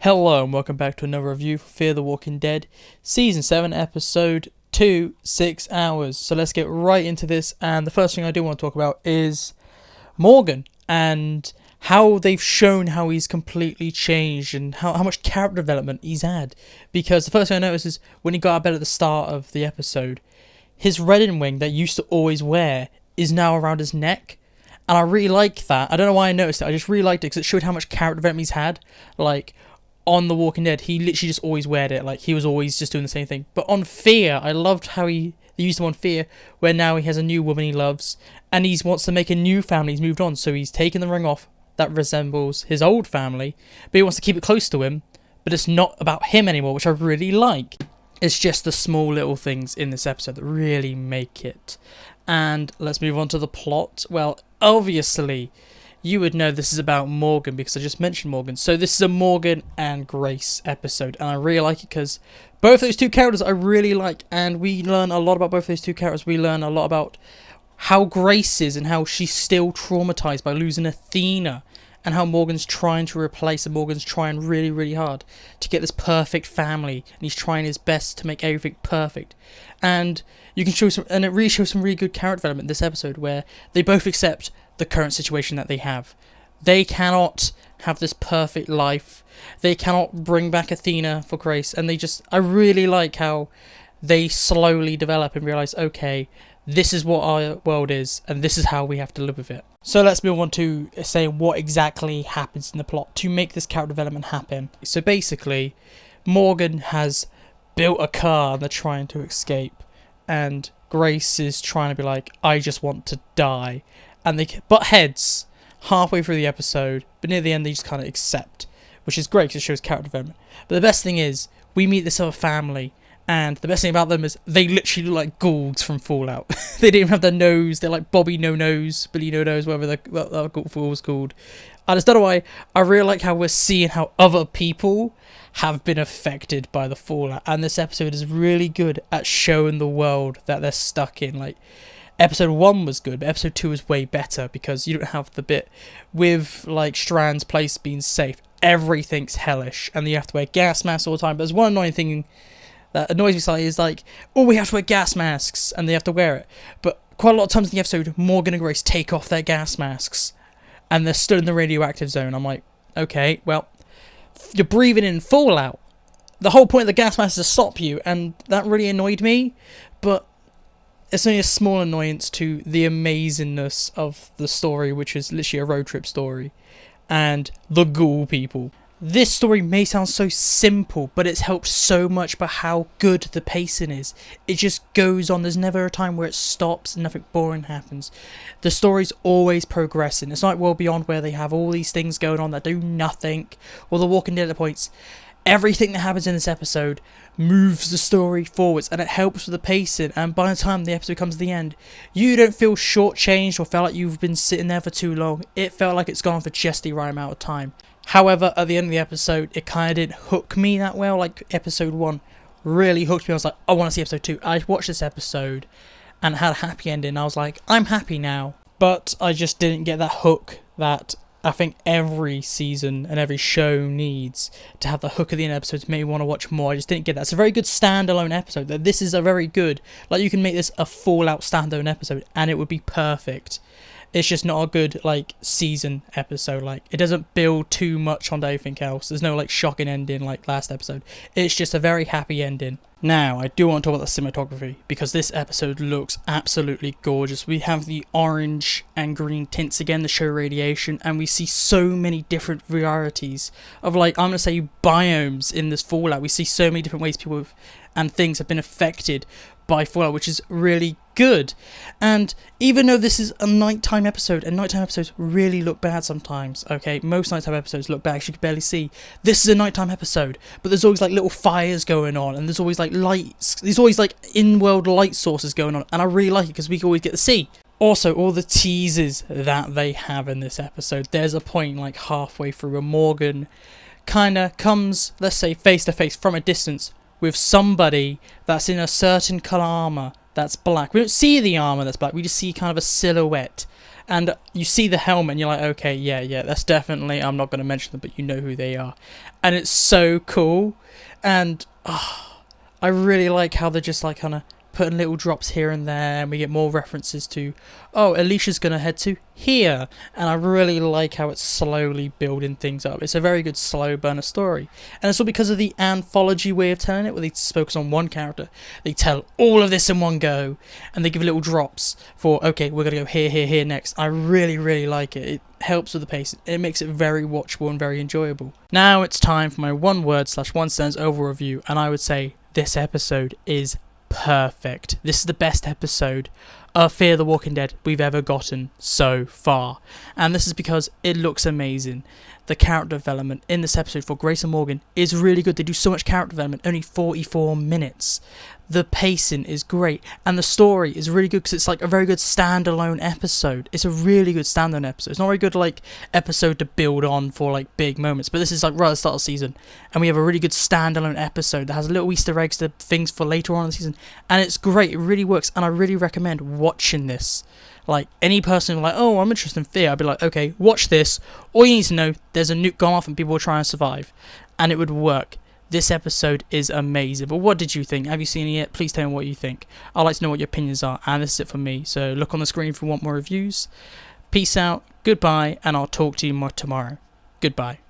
Hello and welcome back to another review for Fear the Walking Dead, Season 7, Episode 2, 6 Hours. So let's get right into this, and the first thing I do want to talk about is Morgan, and how they've shown how he's completely changed, and how much character development he's had. Because the first thing I noticed is, when he got out of bed at the start of the episode, his Redding wing that he used to always wear is now around his neck. And I really like that. I don't know why I noticed it, I just really liked it, because it showed how much character development he's had. Like, on The Walking Dead, he literally just always wore it. Like, he was always just doing the same thing. But on Fear, I loved how they used him on Fear, where now he has a new woman he loves, and he wants to make a new family. He's moved on, so he's taken the ring off that resembles his old family, but he wants to keep it close to him, but it's not about him anymore, which I really like. It's just the small little things in this episode that really make it. And let's move on to the plot. Well, obviously, you would know this is about Morgan because I just mentioned Morgan. So this is a Morgan and Grace episode, and I really like it because both those two characters I really like, and we learn a lot about both those two characters. We learn a lot about how Grace is and how she's still traumatized by losing Athena, and how Morgan's trying to replace, and Morgan's trying really, really hard to get this perfect family, and he's trying his best to make everything perfect. And you can show some, and it really shows some really good character development in this episode, where they both accept the current situation that they have. They cannot have this perfect life. They cannot bring back Athena for Grace, and I really like how they slowly develop and realize, okay, this is what our world is, and this is how we have to live with it. So let's move on to say what exactly happens in the plot to make this character development happen. So basically, Morgan has built a car and they're trying to escape, and Grace is trying to be like, I just want to die. And they butt heads halfway through the episode, but near the end they just kind of accept, which is great because it shows character development. But the best thing is, we meet this other family, and the best thing about them is they literally look like ghouls from Fallout. They don't even have their nose. They're like Bobby No Nose, Billy No Nose, whatever that fool was called. I just don't know why. I really like how we're seeing how other people have been affected by the Fallout, and this episode is really good at showing the world that they're stuck in. Like, Episode 1 was good, but Episode 2 is way better because you don't have the bit with, like, Strand's place being safe. Everything's hellish, and you have to wear gas masks all the time. But there's one annoying thing that annoys me slightly is, like, oh, we have to wear gas masks, and they have to wear it. But quite a lot of times in the episode, Morgan and Grace take off their gas masks, and they're stood in the radioactive zone. I'm like, okay, well, you're breathing in Fallout. The whole point of the gas mask is to stop you, and that really annoyed me, but it's only a small annoyance to the amazingness of the story, which is literally a road trip story, and the ghoul people. This story may sound so simple, but it's helped so much by how good the pacing is. It just goes on. There's never a time where it stops and nothing boring happens. The story's always progressing. It's not like World Beyond, where they have all these things going on that do nothing, or The Walking Dead at points. Everything that happens in this episode moves the story forwards, and it helps with the pacing, and by the time the episode comes to the end, you don't feel shortchanged or feel like you've been sitting there for too long. It felt like it's gone for just the right amount of time. However, at the end of the episode, it kind of didn't hook me that well. Like, Episode 1 really hooked me. I was like, I want to see Episode 2. I watched this episode and it had a happy ending. I was like, I'm happy now. But I just didn't get that hook that I think every season and every show needs to have the hook at the end of the episode to make me want to watch more. I just didn't get that. It's a very good standalone episode. This is a very good, like, you can make this a Fallout standalone episode and it would be perfect. It's just not a good, like, season episode. Like, it doesn't build too much onto anything else. There's no, like, shocking ending like last episode. It's just a very happy ending. Now, I do want to talk about the cinematography, because this episode looks absolutely gorgeous. We have the orange and green tints again to show radiation, and we see so many different varieties of, like, I'm going to say biomes in this Fallout. We see so many different ways people and things have been affected by Fallout, which is really good. And even though this is a nighttime episode, and nighttime episodes really look bad sometimes, okay, most nighttime episodes look bad, you can barely see. This is a nighttime episode, but there's always, like, little fires going on, and there's always, like, lights, there's always, like, in-world light sources going on, and I really like it because we always get to see. Also, all the teases that they have in this episode. There's a point, like, halfway through where Morgan kind of comes, let's say, face to face from a distance with somebody that's in a certain colour armour that's black. We don't see the armour that's black, we just see kind of a silhouette. and you see the helmet and you're like, okay, yeah, that's definitely, I'm not going to mention them, but you know who they are. And it's so cool. And I really like how they're just like kind of putting little drops here and there, and we get more references to, oh, Alicia's going to head to here. And I really like how it's slowly building things up. It's a very good slow burner story. And it's all because of the anthology way of telling it, where they focus on one character. They tell all of this in one go, and they give little drops for, okay, we're going to go here next. I really, really like it. It helps with the pace. It makes it very watchable and very enjoyable. Now it's time for my one word / one sentence overall review, and I would say this episode is perfect. This is the best episode of Fear the Walking Dead we've ever gotten so far, and this is because it looks amazing. The character development in this episode for Grace and Morgan is really good. They do so much character development, only 44 minutes. The pacing is great, and the story is really good because it's like a very good standalone episode. It's a really good standalone episode. It's not a very good like episode to build on for like big moments, but this is like right at the start of the season, and we have a really good standalone episode that has little Easter eggs to things for later on in the season, and it's great. It really works, and I really recommend watching this. Like, any person like, oh, I'm interested in Fear, I'd be like, okay, watch this. All you need to know, there's a nuke gone off and people are trying to survive, and it would work. This episode is amazing. But what did you think? Have you seen it yet? Please tell me what you think. I'd like to know what your opinions are, and this is it for me. So look on the screen if you want more reviews. Peace out, goodbye, and I'll talk to you more tomorrow. Goodbye.